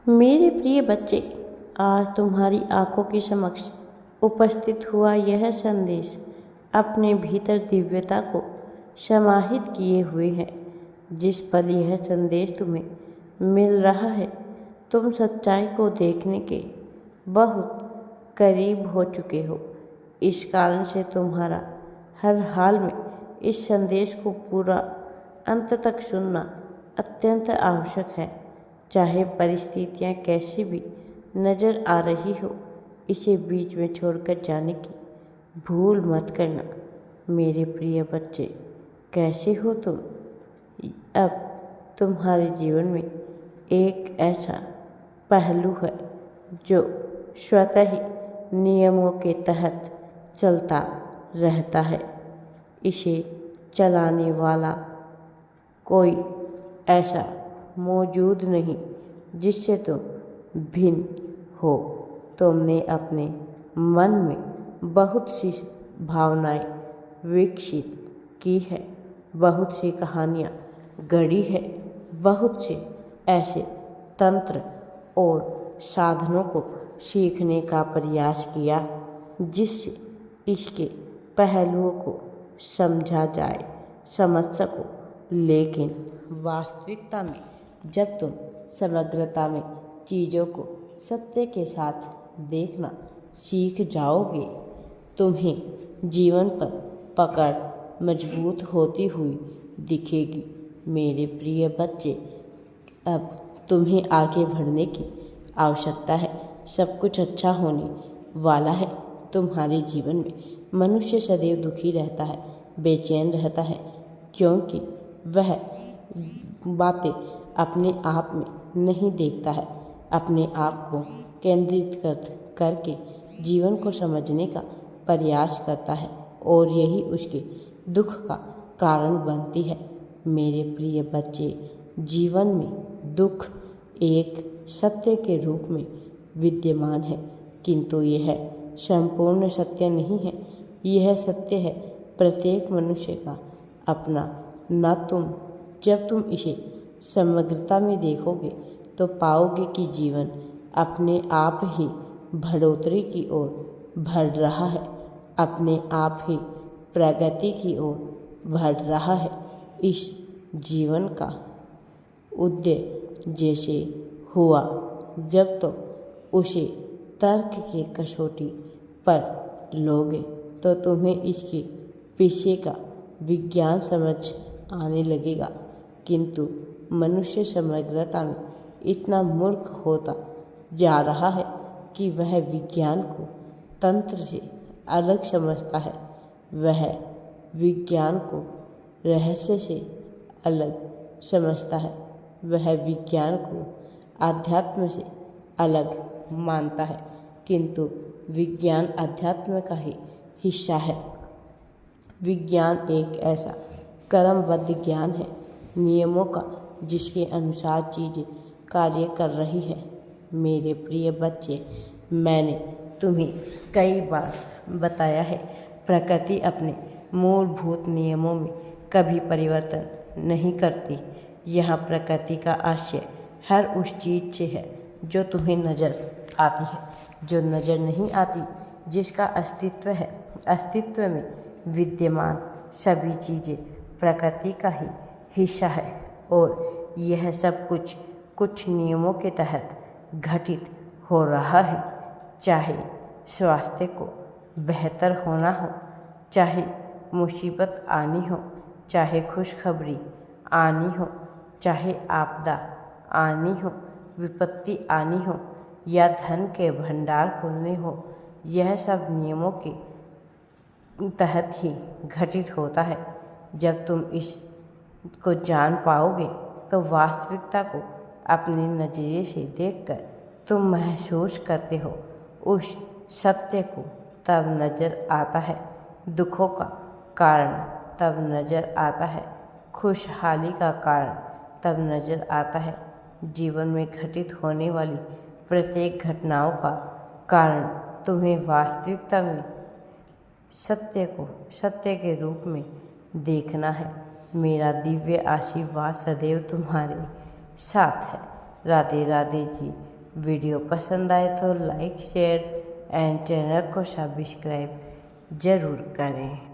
मेरे प्रिय बच्चे, आज तुम्हारी आंखों के समक्ष उपस्थित हुआ यह संदेश अपने भीतर दिव्यता को समाहित किए हुए है। जिस पल यह संदेश तुम्हें मिल रहा है, तुम सच्चाई को देखने के बहुत करीब हो चुके हो। इस कारण से तुम्हारा हर हाल में इस संदेश को पूरा अंत तक सुनना अत्यंत आवश्यक है। चाहे परिस्थितियाँ कैसी भी नज़र आ रही हो, इसे बीच में छोड़कर जाने की भूल मत करना। मेरे प्रिय बच्चे, कैसे हो तुम? अब तुम्हारे जीवन में एक ऐसा पहलू है जो स्वतः ही नियमों के तहत चलता रहता है। इसे चलाने वाला कोई ऐसा मौजूद नहीं जिससे तुम भिन्न हो। तुमने अपने मन में बहुत सी भावनाएं विकसित की है, बहुत सी कहानियाँ गढ़ी है, बहुत से ऐसे तंत्र और साधनों को सीखने का प्रयास किया जिससे इसके पहलुओं को समझा जाए, समझ सको। लेकिन वास्तविकता में जब तुम समग्रता में चीज़ों को सत्य के साथ देखना सीख जाओगे, तुम्हें जीवन पर पकड़ मजबूत होती हुई दिखेगी। मेरे प्रिय बच्चे, अब तुम्हें आगे बढ़ने की आवश्यकता है। सब कुछ अच्छा होने वाला है। तुम्हारे जीवन में मनुष्य सदैव दुखी रहता है, बेचैन रहता है, क्योंकि वह बातें अपने आप में नहीं देखता है। अपने आप को केंद्रित करके जीवन को समझने का प्रयास करता है और यही उसके दुख का कारण बनती है। मेरे प्रिय बच्चे, जीवन में दुख एक सत्य के रूप में विद्यमान है, किंतु यह संपूर्ण सत्य नहीं है। यह सत्य है प्रत्येक मनुष्य का अपना। जब तुम इसे समग्रता में देखोगे तो पाओगे कि जीवन अपने आप ही बढ़ोतरी की ओर बढ़ रहा है, अपने आप ही प्रगति की ओर बढ़ रहा है। इस जीवन का उद्देश्य जैसे हुआ जब तो उसे तर्क के कसौटी पर लोगे तो तुम्हें इसके पीछे का विज्ञान समझ आने लगेगा। किंतु मनुष्य समग्रता में इतना मूर्ख होता जा रहा है कि वह विज्ञान को तंत्र से अलग समझता है। वह विज्ञान को रहस्य से अलग समझता है। वह विज्ञान को आध्यात्म से अलग मानता है, किंतु विज्ञान अध्यात्म का ही हिस्सा है। विज्ञान एक ऐसा क्रमबद्ध ज्ञान है, नियमों का, जिसके अनुसार चीज़ें कार्य कर रही है। मेरे प्रिय बच्चे, मैंने तुम्हें कई बार बताया है, प्रकृति अपने मूलभूत नियमों में कभी परिवर्तन नहीं करती। यह प्रकृति का आशय हर उस चीज़ से है जो तुम्हें नज़र आती है, जो नज़र नहीं आती, जिसका अस्तित्व है। अस्तित्व में विद्यमान सभी चीज़ें प्रकृति का ही हिस्सा है और यह सब कुछ नियमों के तहत घटित हो रहा है। चाहे स्वास्थ्य को बेहतर होना हो, चाहे मुसीबत आनी हो, चाहे खुशखबरी आनी हो, चाहे आपदा आनी हो, विपत्ति आनी हो या धन के भंडार खुलने हो, यह सब नियमों के तहत ही घटित होता है। जब तुम इस को जान पाओगे तो वास्तविकता को अपने नज़रिए से देखकर तुम महसूस करते हो। उस सत्य को तब नज़र आता है, दुखों का कारण तब नज़र आता है, खुशहाली का कारण तब नज़र आता है। जीवन में घटित होने वाली प्रत्येक घटनाओं का कारण तुम्हें वास्तविकता में सत्य को सत्य के रूप में देखना है। मेरा दिव्य आशीर्वाद सदैव तुम्हारे साथ है। राधे राधे जी। वीडियो पसंद आए तो लाइक शेयर एंड चैनल को सब्सक्राइब ज़रूर करें।